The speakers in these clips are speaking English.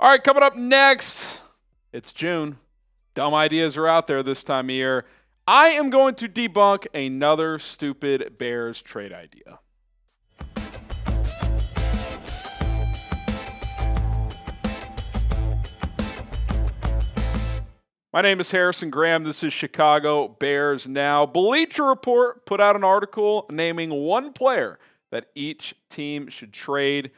All right, coming up next, it's June. Dumb ideas are out there this time of year. I am going to debunk another stupid Bears trade idea. My name is Harrison Graham. This is Chicago Bears Now. Bleacher Report put out an article naming one player that each team should trade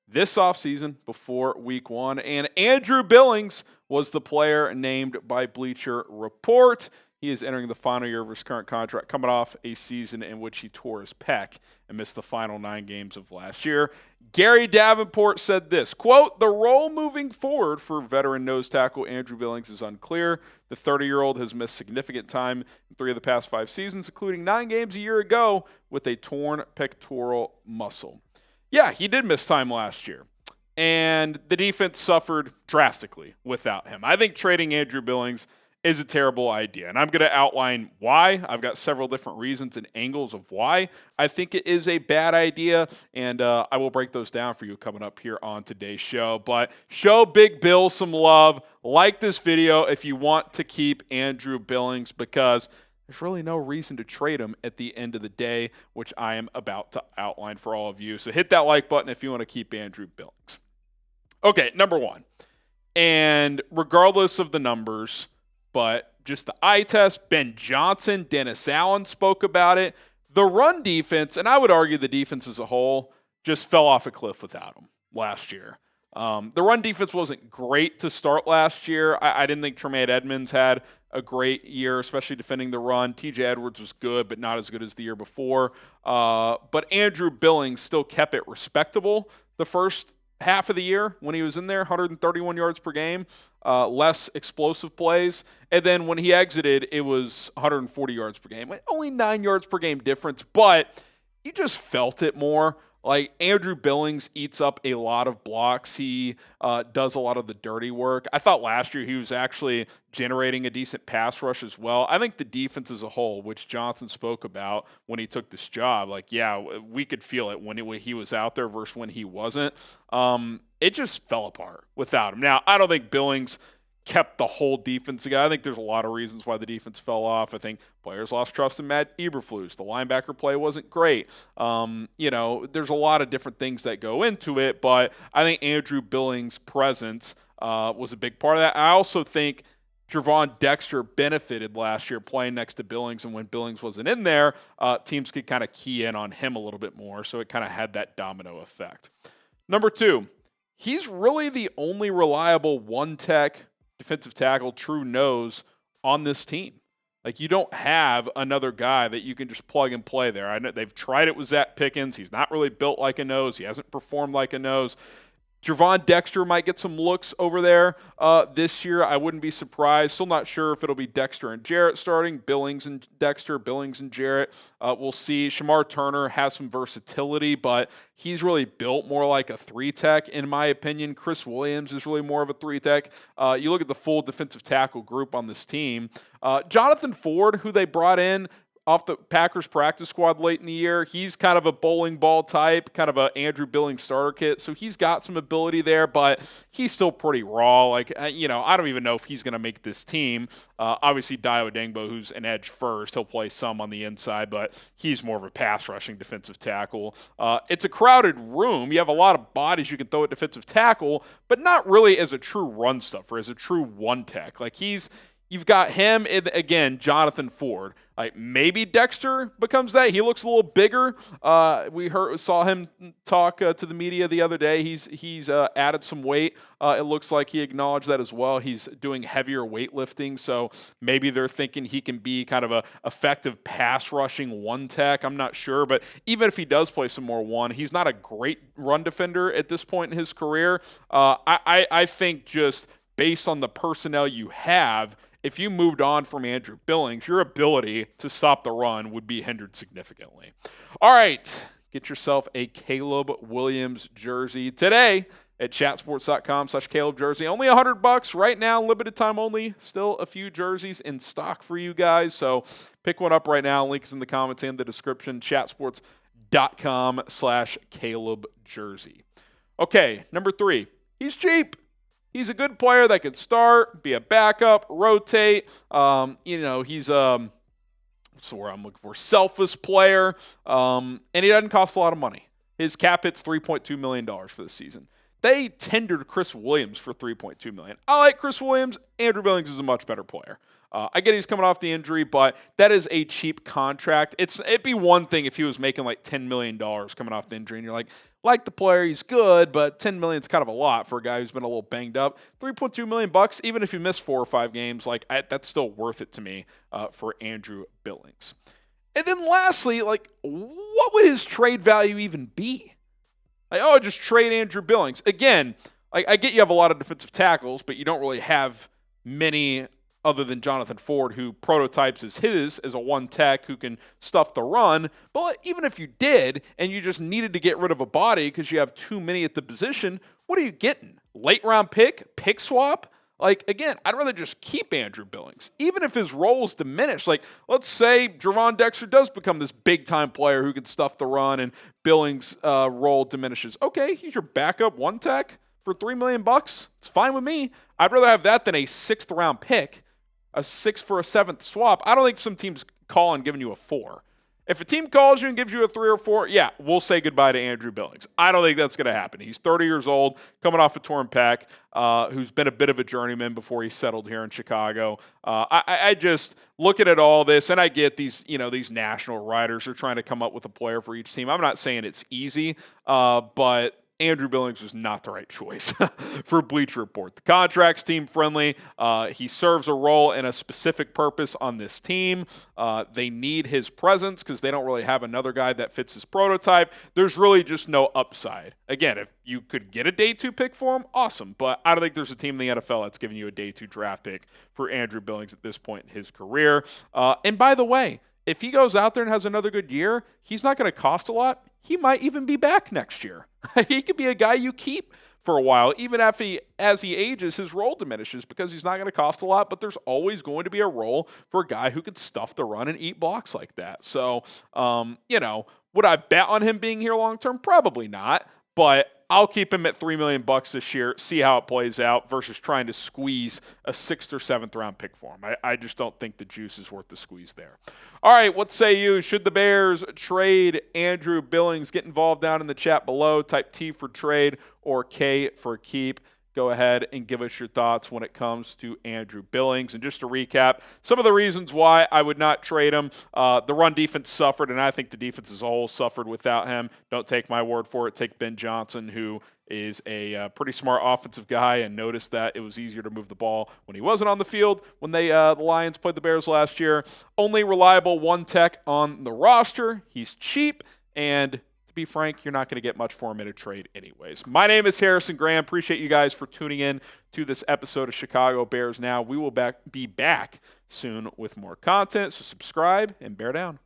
this offseason before week 1. And Andrew Billings was the player named by Bleacher Report. He is entering the final year of his current contract, coming off a season in which he tore his pec and missed the final 9 games of last year. Gary Davenport said this, quote, "The role moving forward for veteran nose tackle Andrew Billings is unclear. The 30-year-old has missed significant time in 3 of the past 5 seasons, including 9 games a year ago with a torn pectoral muscle." Yeah, he did miss time last year, and the defense suffered drastically without him. I think trading Andrew Billings is a terrible idea, and I'm going to outline why. I've got several different reasons and angles of why I think it is a bad idea, and I will break those down for you coming up here on today's show. But show Big Bill some love. Like this video if you want to keep Andrew Billings, because there's really no reason to trade him at the end of the day, which I am about to outline for all of you. So hit that like button if you want to keep Andrew Billings. Okay, number 1. And regardless of the numbers, but just the eye test, Ben Johnson, Dennis Allen spoke about it. The run defense, and I would argue the defense as a whole, just fell off a cliff without him last year. The run defense wasn't great to start last year. I didn't think Tremaine Edmonds had a great year, especially defending the run. TJ Edwards was good, but not as good as the year before. But Andrew Billings still kept it respectable the first half of the year when he was in there, 131 yards per game, less explosive plays. And then when he exited, it was 140 yards per game. Only 9 yards per game difference, but you just felt it more. Like, Andrew Billings eats up a lot of blocks. He does a lot of the dirty work. I thought last year he was actually generating a decent pass rush as well. I think the defense as a whole, which Johnson spoke about when he took this job, like, yeah, we could feel it when he was out there versus when he wasn't. It just fell apart without him. Now, I don't think Billings kept the whole defense together. I think there's a lot of reasons why the defense fell off. I think players lost trust in Matt Eberflus. The linebacker play wasn't great. There's a lot of different things that go into it, but I think Andrew Billings' presence was a big part of that. I also think Gervon Dexter benefited last year playing next to Billings, and when Billings wasn't in there, teams could kind of key in on him a little bit more, so it kind of had that domino effect. Number 2, he's really the only reliable one-tech defensive tackle, true nose on this team. Like, you don't have another guy that you can just plug and play there. I know they've tried it with Zacch Pickens. He's not really built like a nose. He hasn't performed like a nose. Gervon Dexter might get some looks over there this year. I wouldn't be surprised. Still not sure if it'll be Dexter and Jarrett starting, Billings and Dexter, Billings and Jarrett. We'll see. Shemar Turner has some versatility, but he's really built more like a 3-tech, in my opinion. Chris Williams is really more of a 3-tech. You look at the full defensive tackle group on this team. Jonathan Ford, who they brought in off the Packers practice squad late in the year, he's kind of a bowling ball type, kind of a Andrew Billings starter kit. So he's got some ability there, but he's still pretty raw. Like, I don't even know if he's going to make this team. Obviously, Dayo Odeyingbo, who's an edge first, he'll play some on the inside, but he's more of a pass rushing defensive tackle. It's a crowded room. You have a lot of bodies you can throw at defensive tackle, but not really as a true run stuffer, as a true one-tech. Like, you've got him, and again, Jonathan Ford. Like, maybe Dexter becomes that. He looks a little bigger. We saw him talk to the media the other day. He's added some weight. It looks like he acknowledged that as well. He's doing heavier weightlifting, so maybe they're thinking he can be kind of a effective pass rushing one-tech. I'm not sure, but even if he does play some more one, he's not a great run defender at this point in his career. I think just based on the personnel you have, if you moved on from Andrew Billings, your ability to stop the run would be hindered significantly. All right, get yourself a Caleb Williams jersey today at chatsports.com/Caleb jersey. Only $100 right now, limited time only. Still a few jerseys in stock for you guys, so pick one up right now. Link is in the comments and the description. Chatsports.com/Caleb jersey. Okay, number 3. He's cheap. He's a good player that could start, be a backup, rotate. He's what's the word I'm looking for? Selfless player, and he doesn't cost a lot of money. His cap hit's $3.2 million for the season. They tendered Chris Williams for $3.2 million. I like Chris Williams. Andrew Billings is a much better player. I get he's coming off the injury, but that is a cheap contract. It'd be one thing if he was making like $10 million coming off the injury, and you're like the player, he's good, but $10 million is kind of a lot for a guy who's been a little banged up. $3.2 million, even if you miss 4 or 5 games, that's still worth it to me for Andrew Billings. And then lastly, what would his trade value even be? Just trade Andrew Billings. Again, I get you have a lot of defensive tackles, but you don't really have many other than Jonathan Ford, who prototypes as a one tech who can stuff the run. But even if you did, and you just needed to get rid of a body because you have too many at the position, what are you getting? Late round pick swap? Again, I'd rather just keep Andrew Billings, even if his role is diminished. Let's say Gervon Dexter does become this big-time player who can stuff the run and Billings' role diminishes. Okay, he's your backup one tech for $3 million. It's fine with me. I'd rather have that than a 6th-round pick, a 6 for a 7th swap. I don't think some teams call on giving you a 4. If a team calls you and gives you a 3 or 4, yeah, we'll say goodbye to Andrew Billings. I don't think that's going to happen. He's 30 years old, coming off a torn pec, who's been a bit of a journeyman before he settled here in Chicago. I just looking at all this, and I get these national writers are trying to come up with a player for each team. I'm not saying it's easy, but Andrew Billings was not the right choice for Bleacher Report. The contract's team-friendly. He serves a role and a specific purpose on this team. They need his presence because they don't really have another guy that fits his prototype. There's really just no upside. Again, if you could get a day 2 pick for him, awesome. But I don't think there's a team in the NFL that's giving you a day 2 draft pick for Andrew Billings at this point in his career. And by the way, if he goes out there and has another good year, he's not going to cost a lot. He might even be back next year. He could be a guy you keep for a while, even as he ages, his role diminishes because he's not going to cost a lot, but there's always going to be a role for a guy who could stuff the run and eat blocks like that. So, would I bet on him being here long term? Probably not, but I'll keep him at $3 million this year, see how it plays out versus trying to squeeze a 6th or 7th round pick for him. I just don't think the juice is worth the squeeze there. All right, what say you? Should the Bears trade Andrew Billings? Get involved down in the chat below. Type T for trade or K for keep. Go ahead and give us your thoughts when it comes to Andrew Billings. And just to recap, some of the reasons why I would not trade him. The run defense suffered, and I think the defense as a whole suffered without him. Don't take my word for it. Take Ben Johnson, who is a pretty smart offensive guy, and notice that it was easier to move the ball when he wasn't on the field when the Lions played the Bears last year. Only reliable one tech on the roster. He's cheap, and be frank, you're not going to get much for him in a trade anyways. My name is Harrison Graham. Appreciate you guys for tuning in to this episode of Chicago Bears Now. We will be back soon with more content, so subscribe and bear down.